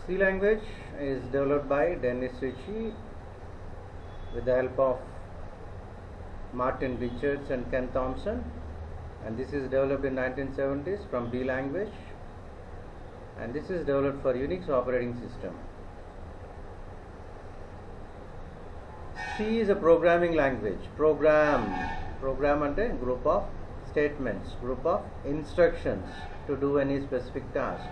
C language is developed by Dennis Ritchie with the help of Martin Richards and Ken Thompson, and this is developed in 1970s from B language, and this is developed for Unix operating system. C is a programming language. Program ante group of statements, group of instructions to do any specific task.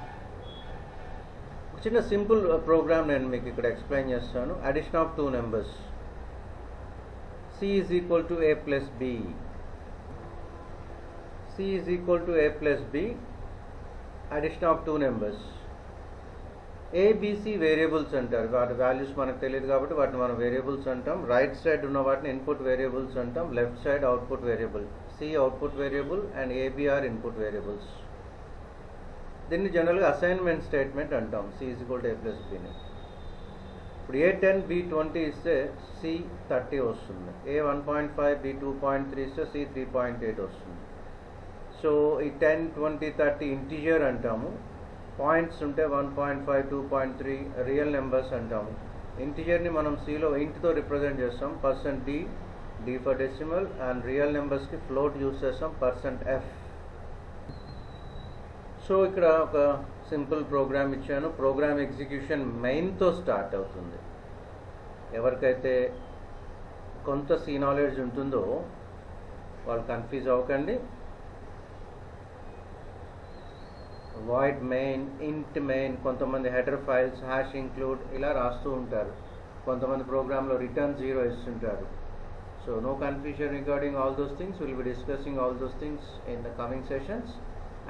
చిన్న simple programme నేను మీకు ఇక్కడ explain చేస్తాను. Addition of two numbers. C is equal to a plus b. C is equal to a plus b. Addition of two numbers. A, B, C variables అంటారు. వాటి values మనకు తెలియదు కాబట్టి వాటిని మనం వేరియబుల్స్ అంటాం. రైట్ సైడ్ ఉన్న వాటిని ఇన్పుట్ వేరియబుల్స్ అంటాం. Left side output variable. C output variable and AB are input variables. దీన్ని జనరల్గా అసైన్మెంట్ స్టేట్మెంట్ అంటాం. C is equal to a plus b ని. ఇప్పుడు A10 B20 ఇస్తే C 30 వస్తుంది. A 1.5 B 2.3 ఇస్తే C 3.8 వస్తుంది. సో ఈ 10 20 30 ఇంటిజర్ అంటాము. పాయింట్స్ ఉంటే 1.5 2.3 రియల్ నెంబర్స్ అంటాము. ఇంటిజర్ని మనం Cలో ఇంట్తో రిప్రజెంట్ చేస్తాం. %D for decimal and real నెంబర్స్కి ఫ్లోట్ యూస్ చేస్తాం %F. సో ఇక్కడ ఒక సింపుల్ ప్రోగ్రామ్ ఇచ్చాను. ప్రోగ్రామ్ ఎగ్జిక్యూషన్ మెయిన్తో స్టార్ట్ అవుతుంది. ఎవరికైతే కొంత C నాలెడ్జ్ ఉంటుందో వాళ్ళు కన్ఫ్యూజ్ అవ్వకండి. వాయిడ్ మెయిన్, ఇంట్ మెయిన్, కొంతమంది హెడర్ ఫైల్స్, హ్యాష్ ఇంక్లూడ్ ఇలా రాస్తూ ఉంటారు. కొంతమంది ప్రోగ్రాంలో రిటర్న్ 0 ఇస్తుంటారు. So no confusion regarding all those things. Will be discussing all those things in the coming sessions.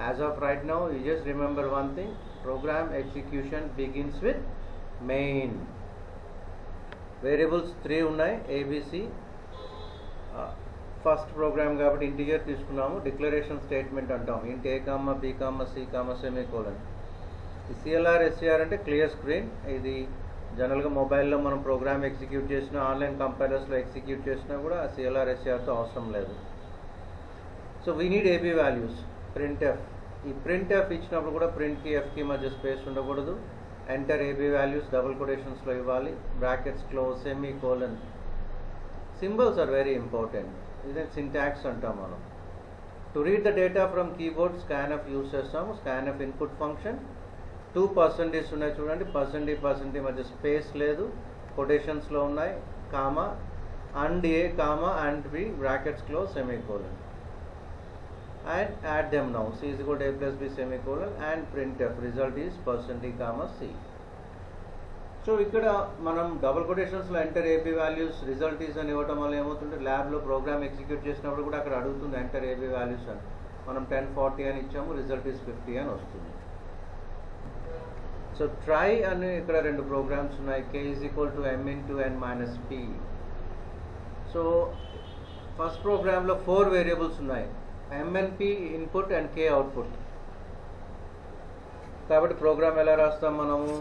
As of right now, you just remember one thing: program execution begins with main. Variables 3 ఉన్నాయి, ABC. First programme కాబట్టి integer తీసుకున్నాము. Declaration statement అంటాం. ఇంట్ A, B, C, semicolon. ఈ CLR SCR అంటే clear screen. ఇది జనరల్గా మొబైల్లో మనం ప్రోగ్రామ్ ఎగ్జిక్యూట్ చేసినా, ఆన్లైన్ కంపైలర్స్లో ఎగ్జిక్యూట్ చేసినా కూడా CLR SCRతో అవసరం లేదు. So we need AB values. printf. ఈ printf ఇచ్చినప్పుడు కూడా ప్రింట్కి Fకి మధ్య స్పేస్ ఉండకూడదు. ఎంటర్ AB వాల్యూస్ డబుల్ కొటేషన్స్లో ఇవ్వాలి. Brackets close, semicolon. Symbols are very important. ఇదే సింటాక్స్ అంటాం మనం. To read the data from keyboard scanf use చేస్తాము. scanf input function. 2% ఉన్నాయి చూడండి. %D మధ్య స్పేస్ లేదు, కొటేషన్స్లో ఉన్నాయి. Comma, and A, comma, and B, brackets close, semicolon. And add them now. C is equal to A plus B semicolon and printf. Result is %D, C. So ఇక్కడ మనం double కొటేషన్స్లో enter AB values result is అని ఇవ్వటం వల్ల ఏమవుతుంటే ల్యాబ్లో programme execute చేసినప్పుడు కూడా అక్కడ అడుగుతుంది ఎంటర్ AB వాల్యూస్ అని. మనం 10 40 అని ఇచ్చాము, రిజల్ట్ ఈజ్ 50 అని వస్తుంది. సో ట్రై అని ఇక్కడ రెండు ప్రోగ్రామ్స్ ఉన్నాయి. K is equal to M into N minus P. So first ప్రోగ్రాంలో 4 వేరియబుల్స్ ఉన్నాయి. MNP input and K output. కాబట్టి ప్రోగ్రామ్ ఎలా రాస్తాం మనము?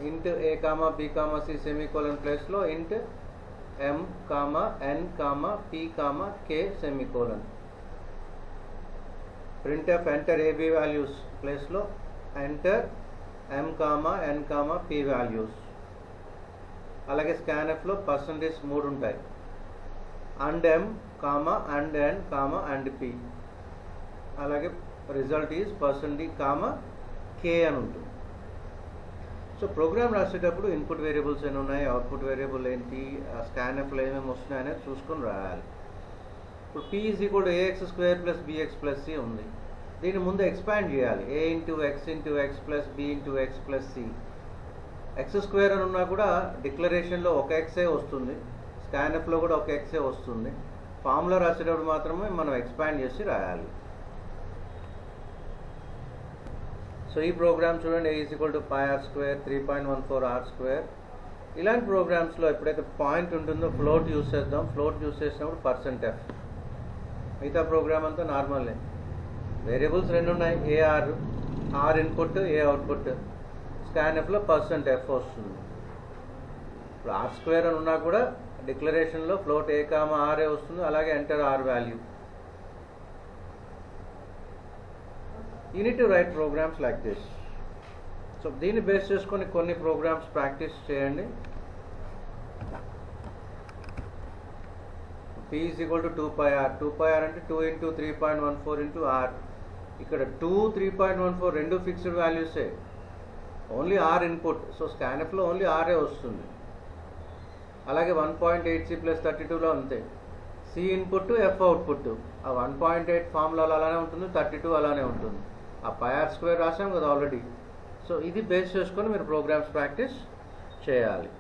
ఇంట్ A, B, C సెమీకోలన్ ప్లేస్లో ఇంట్ M, N, P, K semicolon. printf enter AB values ప్లేస్లో enter M, N, P values. అలాగే scanfలో % 3 ఉంటాయి. And M, and N, and P. అలాగే రిజల్ట్ ఈజ్ %D, K అని ఉంటుంది. సో ప్రోగ్రామ్ రాసేటప్పుడు ఇన్పుట్ వేరియబుల్స్ ఎన్ని ఉన్నాయి, అవుట్పుట్ వేరియబుల్ ఏంటి, స్కాన్ఎఫ్లో ఏమేమి వస్తున్నాయి అనేది చూసుకొని రాయాలి. ఇప్పుడు P is equal to AX² + BX + C ఉంది. దీన్ని ముందు ఎక్స్పాండ్ చేయాలి. A into X into X + B into X + C. X² అని ఉన్నా కూడా డిక్లరేషన్లో ఒక ఎక్సే వస్తుంది, స్కాన్ఎఫ్లో కూడా ఒక ఎక్సే వస్తుంది. ఫార్ములా రాసేటప్పుడు మాత్రమే మనం ఎక్స్పాండ్ చేసి రాయాలి. సో ఈ ప్రోగ్రామ్ చూడండి. A is equal to πr², 3.14 r². ఇలాంటి ప్రోగ్రామ్స్లో ఎప్పుడైతే పాయింట్ ఉంటుందో ఫ్లోట్ యూస్ చేద్దాం. ఫ్లోట్ యూస్ చేసినప్పుడు %F. మిగతా ప్రోగ్రామ్ అంతా నార్మల్లే. వేరియబుల్స్ 2 ఉన్నాయి. R input, A output. స్కాన్ఎఫ్లో %F వస్తుంది. ఇప్పుడు r² అని ఉన్నా కూడా డిక్లరేషన్లో ఫ్లోట్ A, R వస్తుంది. అలాగే enter R value. You need to write programs like this. So దీన్ని బేస్ చేసుకొని కొన్ని ప్రోగ్రామ్స్ ప్రాక్టీస్ చేయండి. P is equal to 2 pi r. 2 pi r అంటే 2 into 3.14 into r. ఇక్కడ 2, 3.14 రెండు ఫిక్స్డ్ వాల్యూసే, ఓన్లీ r ఇన్పుట్. సో స్కాన్ఎఫ్లో ఓన్లీ r వస్తుంది. అలాగే 1.8c ప్లస్ 32లో అంతే, c ఇన్పుట్ f అవుట్పుట్. ఆ 1.8 ఫార్ములాలో అలానే ఉంటుంది, 32 అలానే ఉంటుంది. ఆ పై r స్క్వేర్ రాసాం కదా ఆల్రెడీ. సో ఇది బేస్ చేసుకొని మీరు ప్రోగ్రామ్స్ ప్రాక్టీస్ చేయాలి.